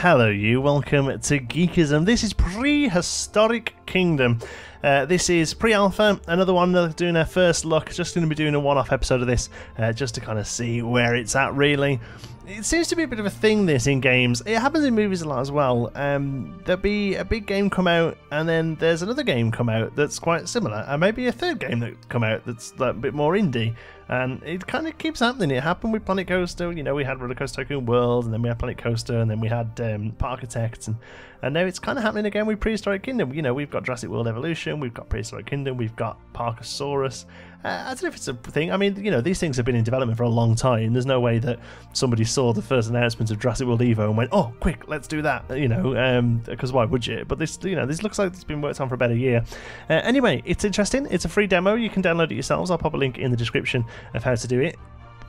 Hello you, welcome to Geekism. This is Prehistoric Kingdom. This is pre-alpha, another one doing our first look. Just going to be doing a one-off episode of this, just to kind of see where it's at really. It seems to be a bit of a thing this in games. It happens in movies a lot as well. There'll be a big game come out, and then there's another game come out that's quite similar, and maybe a third game that come out that's like a bit more indie. And it kind of keeps happening. It happened with Planet Coaster. You know, we had Roller Coaster Tycoon World, and then we had Planet Coaster, and then we had Parkitect, and now it's kind of happening again with Prehistoric Kingdom. You know, we've got Jurassic World Evolution, we've got Prehistoric Kingdom, we've got Parkosaurus. I don't know if it's a thing. I mean, you know, these things have been in development for a long time. There's no way that somebody saw the first announcement of Jurassic World Evo and went, "Oh, quick, let's do that." You know, because why would you? But this, you know, this looks like it's been worked on for about a year. Anyway, it's interesting. It's a free demo. You can download it yourselves. I'll pop a link in the description of how to do it.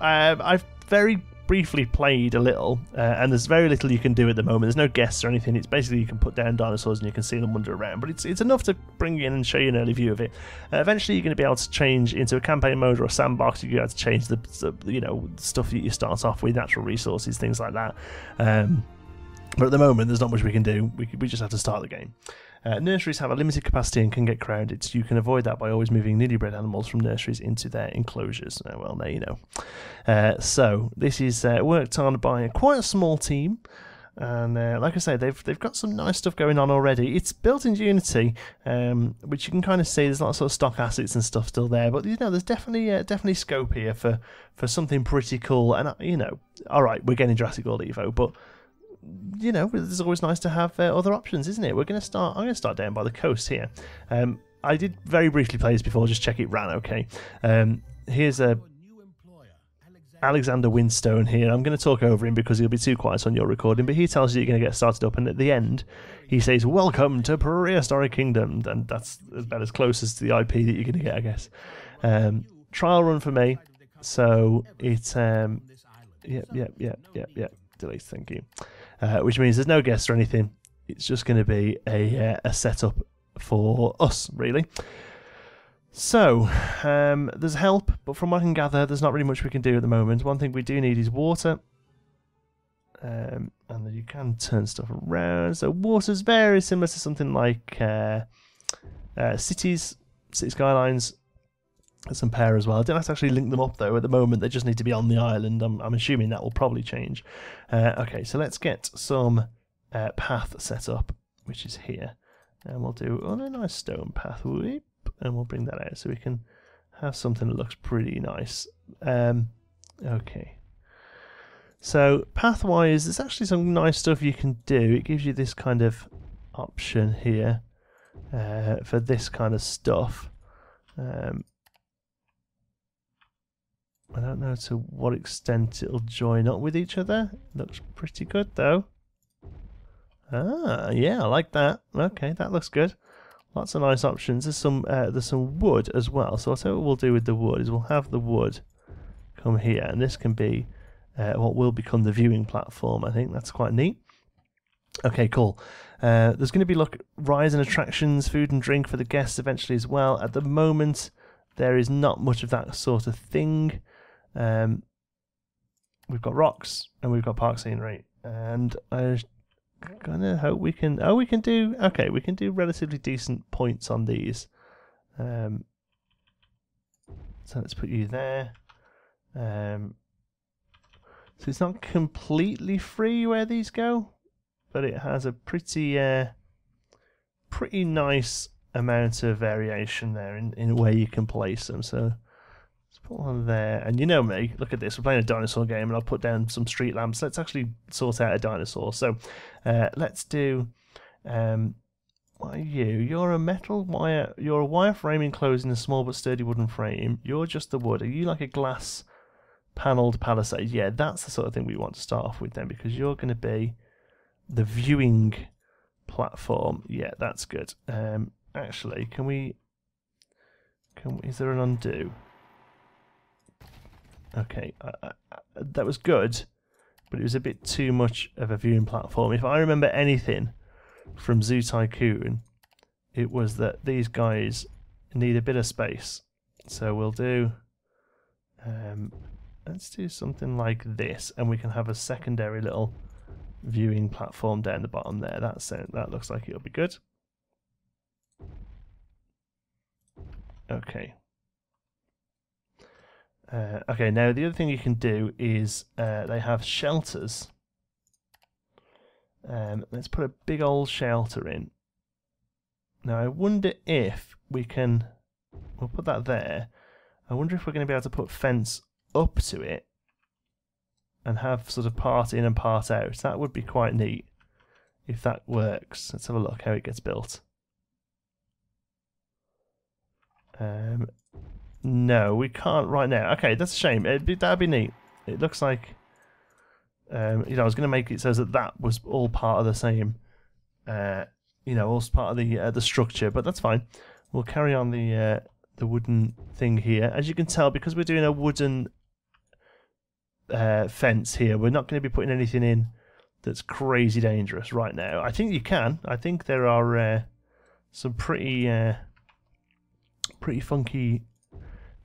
I've very briefly played a little, and there's very little you can do at the moment. There's no guests or anything. It's basically you can put down dinosaurs and you can see them wander around, but it's enough to bring you in and show you an early view of it. Eventually you're going to be able to change into a campaign mode or a sandbox. You're going to be able to change the you know, stuff that you start off with, natural resources, things like that. But at the moment there's not much we can do. We just have to start the game. Nurseries have a limited capacity and can get crowded, so you can avoid that by always moving newly bred animals from nurseries into their enclosures. Well, there you know. So this is worked on by quite a small team, and like I say, they've got some nice stuff going on already. It's built in Unity, which you can kind of see. There's lots of stock assets and stuff still there, but you know, there's definitely scope here for something pretty cool. And you know, all right, we're getting Jurassic World Evo, but you know, it's always nice to have other options, isn't it? I'm going to start down by the coast here. I did very briefly play this before, just check it ran okay. Here's Alexander Winstone here. I'm going to talk over him because he'll be too quiet on your recording, but he tells you you're going to get started up, and at the end he says, "Welcome to Prehistoric Kingdom," and that's about as close as to the IP that you're going to get, I guess. Trial run for me, so it's yeah. Delete, thank you. Which means there's no guests or anything. It's just going to be a setup for us, really. So, there's help, but from what I can gather, there's not really much we can do at the moment. One thing we do need is water. And then you can turn stuff around. So water's very similar to something like city skylines. Some pair as well. I don't have to actually link them up though. At the moment, they just need to be on the island. I'm assuming that will probably change. Okay, so let's get some path set up, which is here, and we'll do a nice stone path, and we'll bring that out so we can have something that looks pretty nice. Okay. So pathwise, there's actually some nice stuff you can do. It gives you this kind of option here for this kind of stuff. I don't know to what extent it'll join up with each other. Looks pretty good though. Ah, yeah, I like that. Okay, that looks good. Lots of nice options. There's some wood as well. So I'll tell you what we'll do with the wood is we'll have the wood come here, and this can be what will become the viewing platform. I think that's quite neat. Okay, cool. There's going to be rise in attractions, food and drink for the guests eventually as well. At the moment, there is not much of that sort of thing. We've got rocks and we've got park scenery, and I kind of hope we can. Oh, we can do. Okay, we can do relatively decent points on these. So let's put you there. So it's not completely free where these go, but it has a pretty nice amount of variation there in where you can place them. So let's put one there, and you know me, look at this, we're playing a dinosaur game and I'll put down some street lamps. Let's actually sort out a dinosaur. So let's do what are you? You're a metal wire, you're a wire frame enclosed in a small but sturdy wooden frame. You're just the wood. Are you like a glass panelled palisade? Yeah, that's the sort of thing we want to start off with then, because you're going to be the viewing platform. Yeah, that's good. Actually, can we, is there an undo? Okay, that was good, but it was a bit too much of a viewing platform. If I remember anything from Zoo Tycoon, it was that these guys need a bit of space. So we'll do, let's do something like this, and we can have a secondary little viewing platform down the bottom there. That looks like it'll be good. Okay. Okay, now the other thing you can do is they have shelters. Let's put a big old shelter in. Now I wonder if we can, we'll put that there. I wonder if we're going to be able to put fence up to it and have sort of part in and part out. That would be quite neat if that works. Let's have a look how it gets built. No, we can't right now. Okay, that's a shame. That'd be neat. It looks like, you know, I was going to make it so that was all part of the same, you know, all part of the structure, but that's fine. We'll carry on the wooden thing here. As you can tell, because we're doing a wooden fence here, we're not going to be putting anything in that's crazy dangerous right now. I think you can. I think there are some pretty funky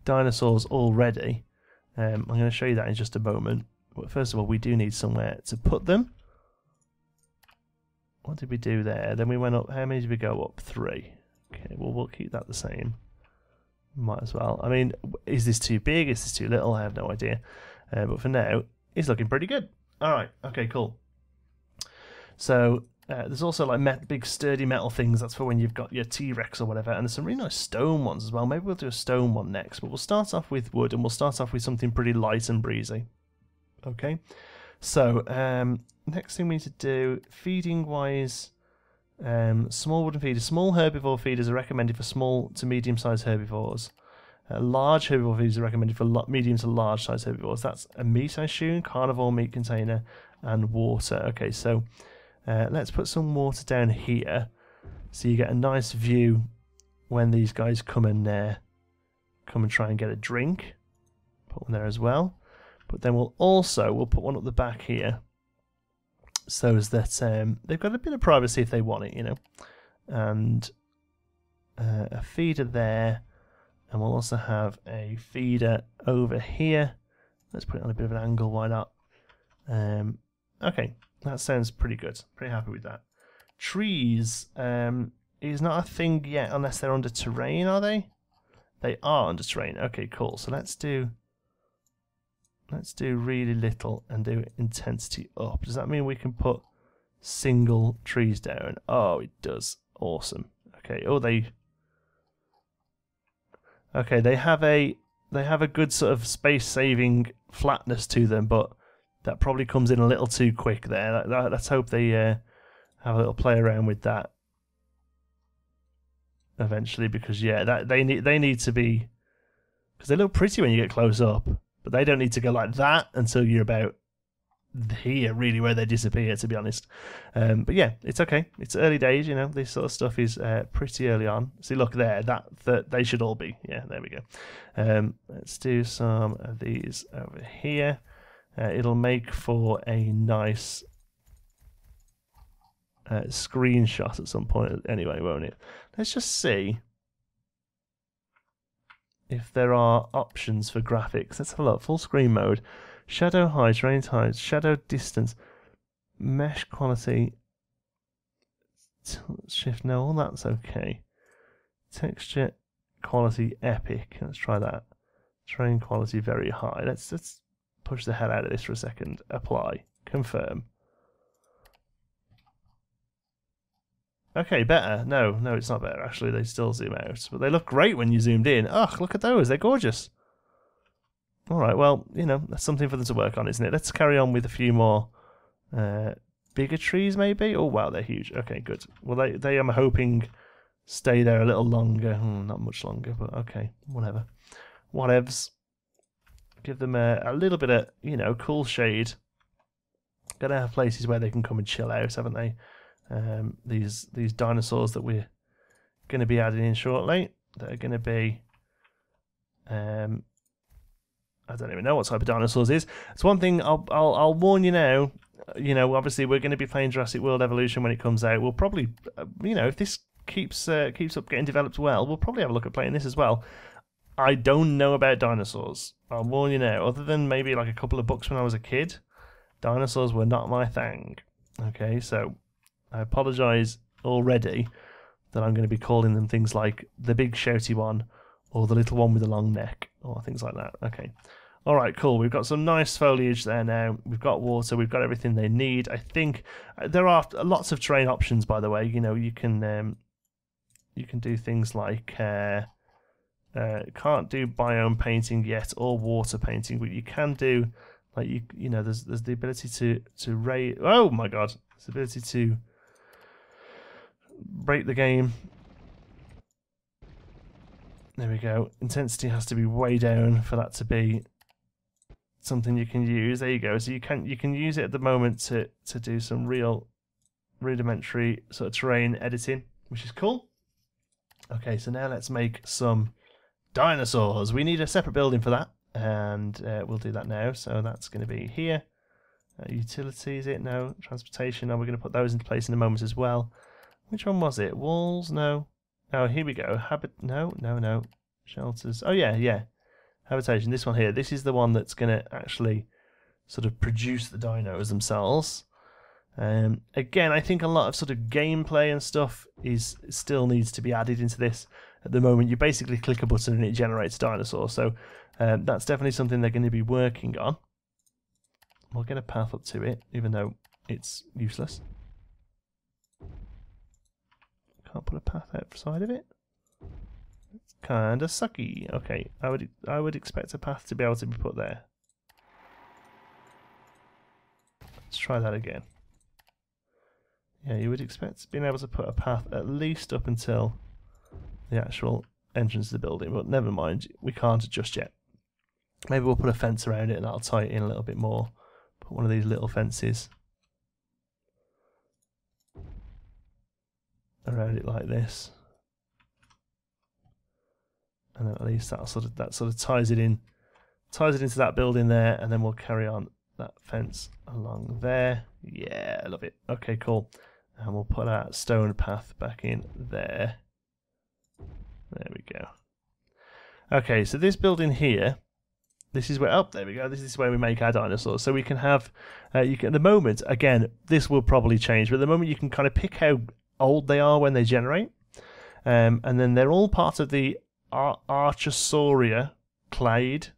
dinosaurs already. I'm going to show you that in just a moment. But first of all, we do need somewhere to put them. What did we do there? Then we went up. How many did we go up? 3. Okay, well, we'll keep that the same. Might as well. I mean, is this too big? Is this too little? I have no idea. But for now, it's looking pretty good. All right. Okay, cool. So there's also like big sturdy metal things. That's for when you've got your T-Rex or whatever. And there's some really nice stone ones as well. Maybe we'll do a stone one next. But we'll start off with wood, and we'll start off with something pretty light and breezy. Okay. So next thing we need to do, feeding-wise, small wooden feeders. Small herbivore feeders are recommended for small to medium-sized herbivores. Large herbivore feeders are recommended for medium to large-sized herbivores. That's a meat, I assume, carnivore meat container, and water. Okay, so let's put some water down here so you get a nice view when these guys come and try and get a drink. Put one there as well. But then we'll put one up the back here so as that they've got a bit of privacy if they want it, you know. And a feeder there. And we'll also have a feeder over here. Let's put it on a bit of an angle, why not? Okay, that sounds pretty good. Pretty happy with that. Trees is not a thing yet unless they're under terrain, are they? They are under terrain. Okay, cool. So let's do really little and do intensity up. Does that mean we can put single trees down? Oh, it does. Awesome. Okay. Oh, they have a good sort of space saving flatness to them, but that probably comes in a little too quick there. Let's hope they have a little play around with that eventually, because yeah, they need to be, because they look pretty when you get close up. But they don't need to go like that until you're about here, really, where they disappear, to be honest. But yeah, it's okay. It's early days, you know. This sort of stuff is pretty early on. See, look there. That they should all be. Yeah, there we go. Let's do some of these over here. It'll make for a nice screenshot at some point anyway, won't it? Let's just see if there are options for graphics. Let's have a look. Full screen mode, shadow height, range height, shadow distance, mesh quality, shift. No, all that's okay. Texture quality epic. Let's try that. Terrain quality very high. Let's push the hell out of this for a second. Apply. Confirm. Okay, better. No, it's not better, actually. They still zoom out. But they look great when you zoomed in. Ugh, look at those. They're gorgeous. Alright, well, you know, that's something for them to work on, isn't it? Let's carry on with a few more bigger trees, maybe? Oh, wow, they're huge. Okay, good. Well, they I'm hoping, stay there a little longer. Not much longer, but okay, whatever. Whatevs. Give them a little bit of, you know, cool shade. Gotta have places where they can come and chill out, haven't they? These dinosaurs that we're going to be adding in shortly, that are going to be I don't even know what type of dinosaurs is. It's one thing I'll warn you now. You know, obviously we're going to be playing Jurassic World Evolution when it comes out. We'll probably, you know, if this keeps up getting developed well, we'll probably have a look at playing this as well. I don't know about dinosaurs. I'll warn you now. Other than maybe like a couple of books when I was a kid, dinosaurs were not my thing. Okay, so I apologise already that I'm going to be calling them things like the big shouty one or the little one with the long neck or things like that. Okay. All right, cool. We've got some nice foliage there now. We've got water. We've got everything they need. I think there are lots of terrain options, by the way. You know, you can do things like can't do biome painting yet or water painting, but you can do like you know there's the ability to raise. Oh my god, there's the ability to break the game. There we go. Intensity has to be way down for that to be something you can use. There you go. So you can use it at the moment to do some real rudimentary sort of terrain editing, which is cool. Okay, so now let's make some dinosaurs. We need a separate building for that, and we'll do that now. So that's going to be here. Utilities, it? No. Transportation. And we're going to put those into place in a moment as well. Which one was it? Walls? No. Oh, here we go. No. Shelters. Oh, yeah. Habitation. This one here. This is the one that's going to actually sort of produce the dinos themselves. Again, I think a lot of sort of gameplay and stuff still needs to be added into this. At the moment, you basically click a button and it generates a dinosaur. So that's definitely something they're going to be working on. We'll get a path up to it, even though it's useless. Can't put a path outside of it. It's kind of sucky. Okay, I would expect a path to be able to be put there. Let's try that again. Yeah, you would expect being able to put a path at least up until the actual entrance of the building, but never mind, we can't just yet. Maybe we'll put a fence around it and that'll tie it in a little bit more. Put one of these little fences around it like this, and then at least that sort of ties it into that building there, and then we'll carry on that fence along there. Yeah, I love it. Okay, cool. And we'll put our stone path back in there. There we go. Okay, so this building here, this is where, oh, there we go. This is where we make our dinosaurs. So we can have, at the moment, again, this will probably change, but at the moment you can kind of pick how old they are when they generate. And then they're all part of the Archosauria clade.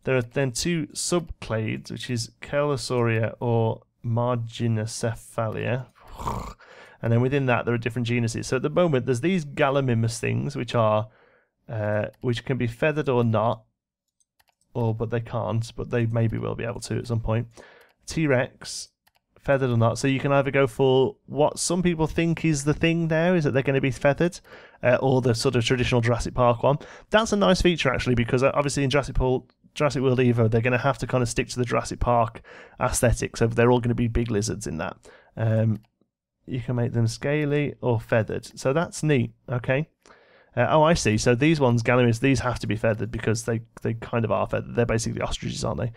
There are then two subclades, which is Coelosauria or Marginocephalia. And then within that there are different genuses. So at the moment there's these Gallimimus things which are which can be feathered or not, but they can't, but they maybe will be able to at some point. T-Rex, feathered or not. So you can either go for what some people think is the thing now, is that they're going to be feathered, or the sort of traditional Jurassic Park one. That's a nice feature actually, because obviously in Jurassic World Evo they're going to have to kind of stick to the Jurassic Park aesthetic, so they're all going to be big lizards in that. You can make them scaly or feathered, so that's neat. Okay. Oh, I see. So these ones, Gallimimus, these have to be feathered because they kind of are feathered. They're basically ostriches, aren't they?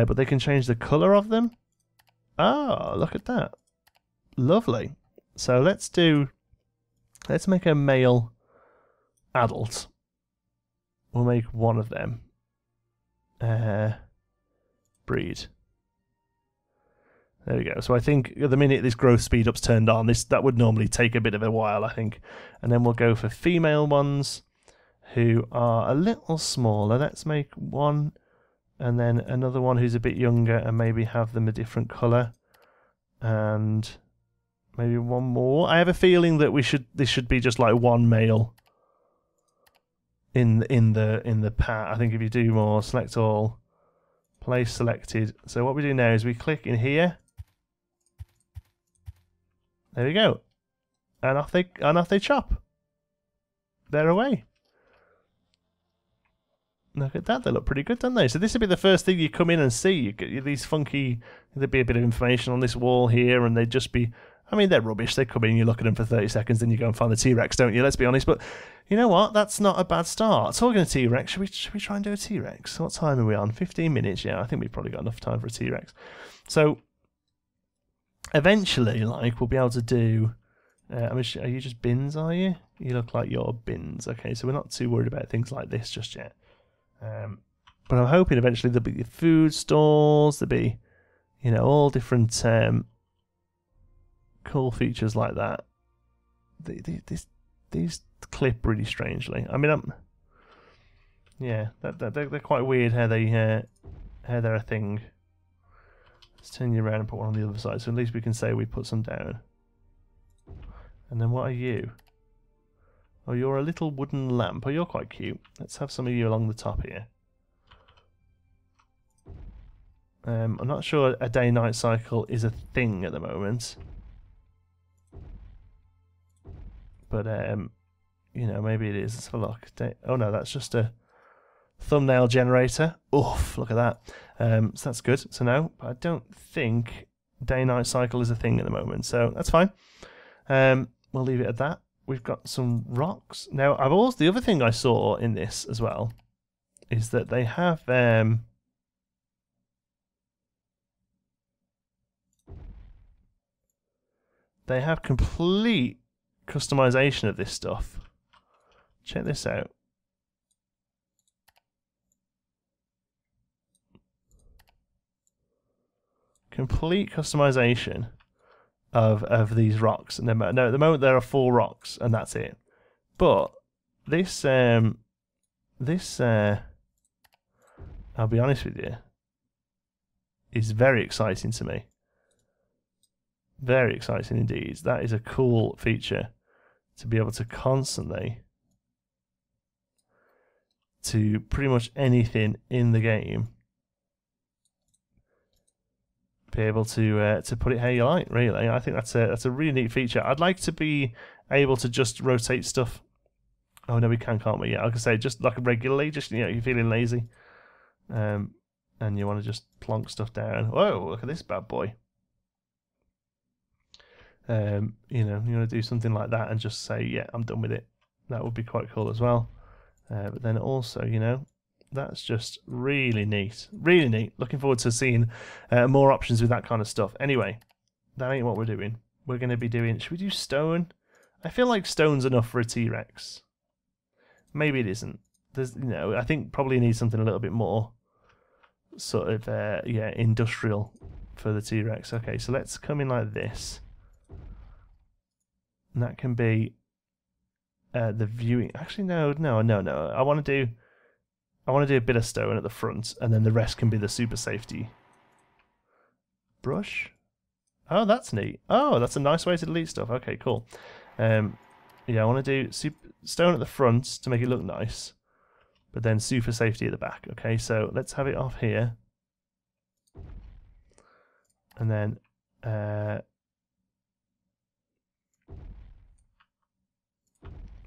But they can change the colour of them. Oh, look at that. Lovely. So let's make a male adult. We'll make one of them. Breed. There we go. So I think at the minute this growth speed up's turned on, that would normally take a bit of a while, I think. And then we'll go for female ones who are a little smaller. Let's make one, and then another one who's a bit younger, and maybe have them a different colour. And maybe one more. I have a feeling that this should be just like one male in the pat. I think if you do more, select all, place selected. So what we do now is we click in here. There we go, and off they chop. They're away. Look at that, they look pretty good, don't they? So this would be the first thing you come in and see. You get these funky, there'd be a bit of information on this wall here, and they'd just be, I mean, they're rubbish. They come in, you look at them for 30 seconds, then you go and find the T-Rex, don't you? Let's be honest, but you know what? That's not a bad start. Talking to T-Rex, should we try and do a T-Rex? What time are we on? 15 minutes, yeah, I think we've probably got enough time for a T-Rex. So eventually, like, we'll be able to do, are you just bins, are you? You look like you're bins. Okay, so we're not too worried about things like this just yet. But I'm hoping eventually there'll be food stalls, there'll be, you know, all different cool features like that. These clip really strangely. I mean, yeah, they're quite weird how they're a thing. Let's turn you around and put one on the other side, so at least we can say we put some down. And then what are you? Oh, you're a little wooden lamp. Oh, you're quite cute. Let's have some of you along the top here. I'm not sure a day-night cycle is a thing at the moment. But, you know, maybe it is. Let's have a look. Oh no, that's just a thumbnail generator. Oof, look at that. So that's good to know. But I don't think day-night cycle is a thing at the moment, so that's fine. We'll leave it at that. We've got some rocks. Now, the other thing I saw in this as well is that they have complete customization of this stuff. Check this out. Complete customization of these rocks. And no, at the moment there are 4 rocks, and that's it. But this I'll be honest with you, is very exciting to me. Very exciting indeed. That is a cool feature, to be able to constantly, to pretty much anything in the game, be able to put it how you like. Really, I think that's a really neat feature. I'd like to be able to just rotate stuff. Oh no, we can't we? Yeah, I can say just like regularly. Just, you know, you're feeling lazy, and you want to just plonk stuff down. Whoa, look at this bad boy. You know, you want to do something like that and just say, yeah, I'm done with it. That would be quite cool as well. But then also, you know, that's just really neat. Really neat. Looking forward to seeing more options with that kind of stuff. Anyway, that ain't what we're doing. We're going to be doing... Should we do stone? I feel like stone's enough for a T-Rex. Maybe it isn't. There's, you know, I think probably need something a little bit more sort of, yeah, industrial for the T-Rex. Okay, so let's come in like this. And that can be the viewing... Actually, no. I want to do a bit of stone at the front, and then the rest can be the super safety brush. Oh, that's neat. Oh, that's a nice way to delete stuff. Okay, cool. Yeah, I want to do stone at the front to make it look nice, but then super safety at the back. Okay, so let's have it off here, and then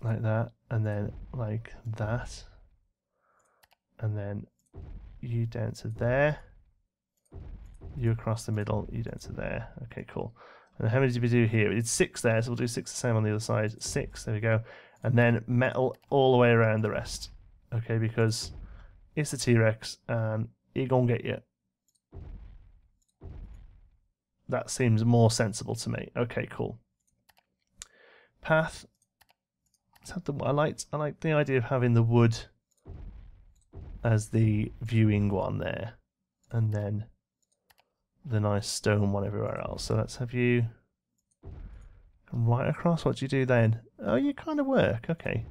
like that, and then like that. And then you down to there, you across the middle, you down to there. Okay, cool. And how many did we do here? We did 6 there, so we'll do 6 the same on the other side. 6, there we go. And then metal all the way around the rest. Okay, because it's a T-Rex and it gonna get you. That seems more sensible to me. Okay, cool. Path. I like the idea of having the wood as the viewing one there, and then the nice stone one everywhere else. So let's have you come right across. What do you do then? Oh, you kind of work. Okay.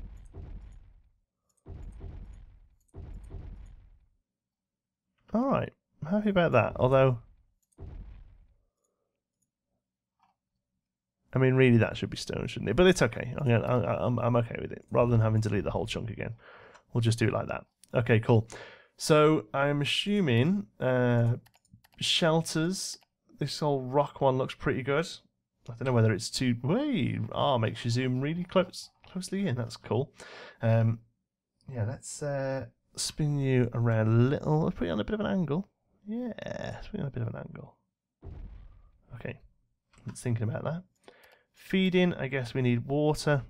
All right. I'm happy about that. Although, I mean, really, that should be stone, shouldn't it? But it's okay. I'm okay with it. Rather than having to delete the whole chunk again, we'll just do it like that. Okay, cool. So I'm assuming shelters. This old rock one looks pretty good. I don't know whether it's too... Wait, makes you zoom really closely in. That's cool. Yeah, let's spin you around a little. Let's put you on a bit of an angle. Yeah, let's put you on a bit of an angle. Okay, let's thinking about that. Feeding, I guess we need water.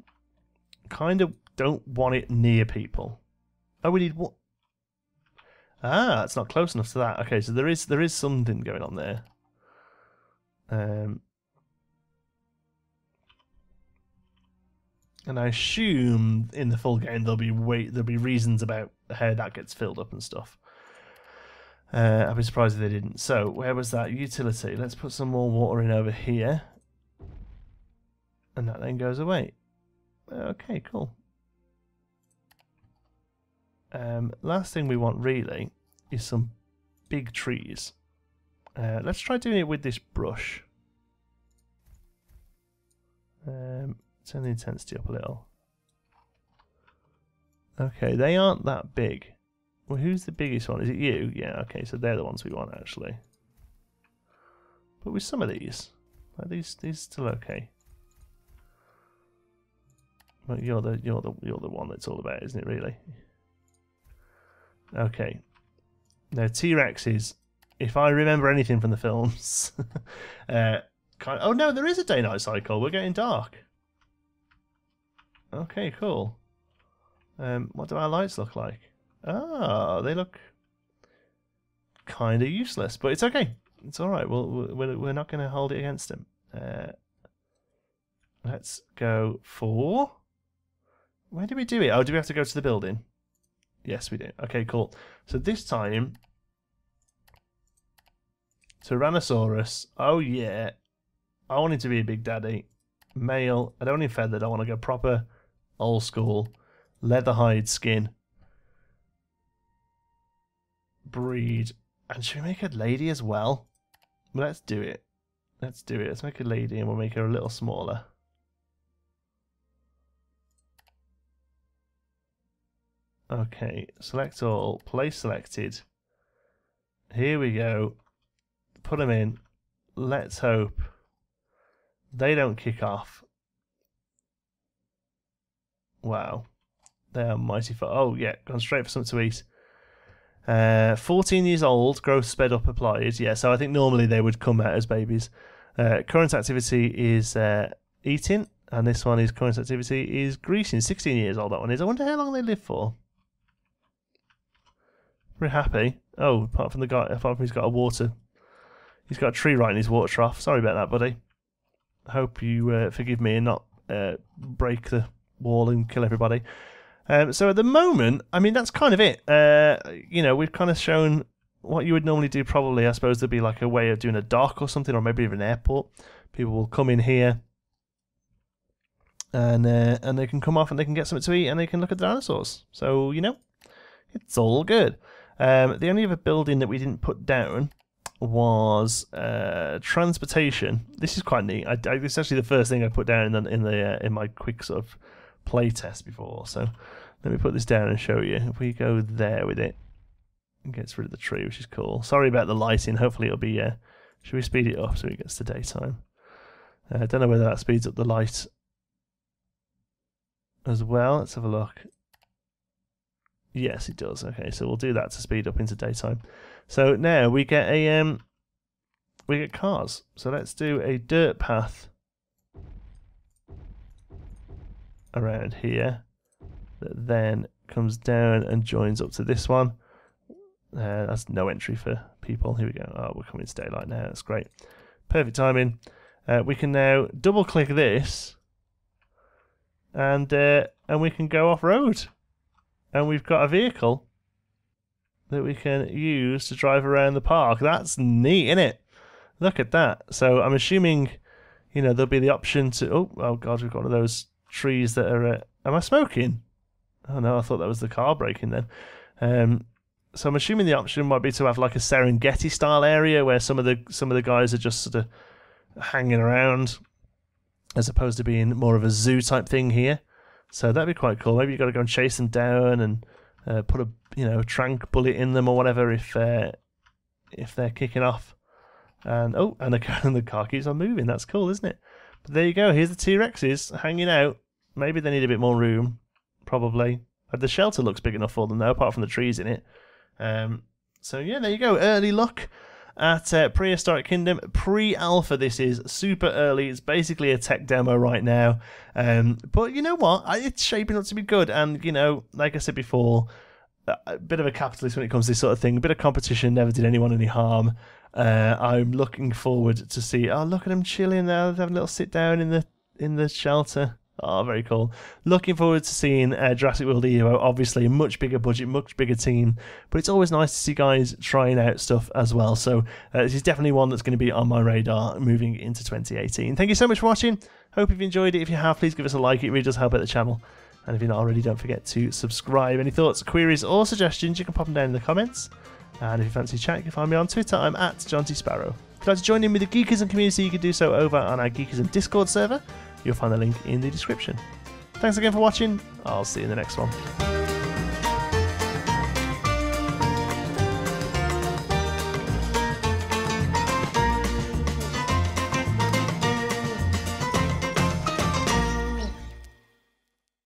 Kind of don't want it near people. Oh, we need what? Ah, it's not close enough to that. Okay, so there is something going on there. And I assume in the full game there'll be reasons about how that gets filled up and stuff. I'd be surprised if they didn't. So where was that utility? Let's put some more water in over here. And that then goes away. Okay, cool. Last thing we want really is some big trees. Let's try doing it with this brush. Turn the intensity up a little. Okay, they aren't that big. Well, who's the biggest one? Is it you? Yeah, okay, so they're the ones we want actually. But with some of these, like these still okay. But you're the one that's all about, isn't it? Really? Okay. Now T-Rexes, if I remember anything from the films, oh no, there is a day-night cycle. We're getting dark. Okay, cool. What do our lights look like? Ah, they look kind of useless, but it's okay. It's all right. We're not going to hold it against him. Let's go for. Where did we do it? Oh, do we have to go to the building? Yes, we do. Okay, cool. So this time, Tyrannosaurus. Oh yeah, I want him to be a big daddy, male. I don't want him feathered. I want to go proper old school, leather hide skin. Breed. And should we make a lady as well? Let's do it. Let's do it. Let's make a lady and we'll make her a little smaller. Okay, select all, place selected. Here we go. Put them in. Let's hope they don't kick off. Wow. They are mighty far. Oh yeah, gone straight for something to eat. 14 years old, growth sped up applied. Yeah, so I think normally they would come out as babies. Current activity is eating, and this one is current activity is greasing. 16 years old that one is. I wonder how long they live for. Very happy. Oh, apart from he's got a water. He's got a tree right in his water trough. Sorry about that, buddy. I hope you forgive me and not break the wall and kill everybody. So at the moment, I mean, that's kind of it. You know, we've kind of shown what you would normally do probably. I suppose there'd be like a way of doing a dock or something, or maybe even an airport. People will come in here and they can come off and they can get something to eat and they can look at the dinosaurs. So, you know, it's all good. The only other building that we didn't put down was transportation. This is quite neat. It's actually the first thing I put down in my quick sort of play test before. So let me put this down and show you. If we go there with it, it gets rid of the tree, which is cool. Sorry about the lighting. Hopefully it'll be. Should we speed it up so it gets to daytime? I don't know whether that speeds up the light as well. Let's have a look. Yes, it does. Okay, so we'll do that to speed up into daytime. So now we get cars. So let's do a dirt path around here that then comes down and joins up to this one. That's no entry for people. Here we go. Oh, we're coming to daylight now. That's great. Perfect timing. We can now double click this and we can go off road. And we've got a vehicle that we can use to drive around the park. That's neat, isn't it? Look at that. So I'm assuming, you know, there'll be the option to... Oh God, we've got one of those trees that are... am I smoking? Oh no, I thought that was the car braking then. So I'm assuming the option might be to have like a Serengeti style area where some of the guys are just sort of hanging around, as opposed to being more of a zoo type thing here. So that'd be quite cool. Maybe you've got to go and chase them down and put a trank bullet in them or whatever if they're kicking off. And the car keeps on moving. That's cool, isn't it? But there you go. Here's the T-Rexes hanging out. Maybe they need a bit more room. Probably. The shelter looks big enough for them though, apart from the trees in it. So yeah, there you go. Early look at Prehistoric Kingdom. Pre-alpha this is. Super early. It's basically a tech demo right now. But you know what? It's shaping up to be good. And, you know, like I said before, a bit of a capitalist when it comes to this sort of thing. A bit of competition never did anyone any harm. I'm looking forward to see... Oh, look at them chilling there. They're having a little sit down in the shelter. Oh, very cool. Looking forward to seeing Jurassic World Evo. Obviously, a much bigger budget, much bigger team. But it's always nice to see guys trying out stuff as well. So this is definitely one that's going to be on my radar moving into 2018. Thank you so much for watching. Hope you've enjoyed it. If you have, please give us a like. It really does help out the channel. And if you're not already, don't forget to subscribe. Any thoughts, queries, or suggestions, you can pop them down in the comments. And if you fancy chat, you can find me on Twitter. I'm at JohnTSparrow. If you'd like to join in with the Geekism community, you can do so over on our Geekism Discord server. You'll find the link in the description. Thanks again for watching. I'll see you in the next one.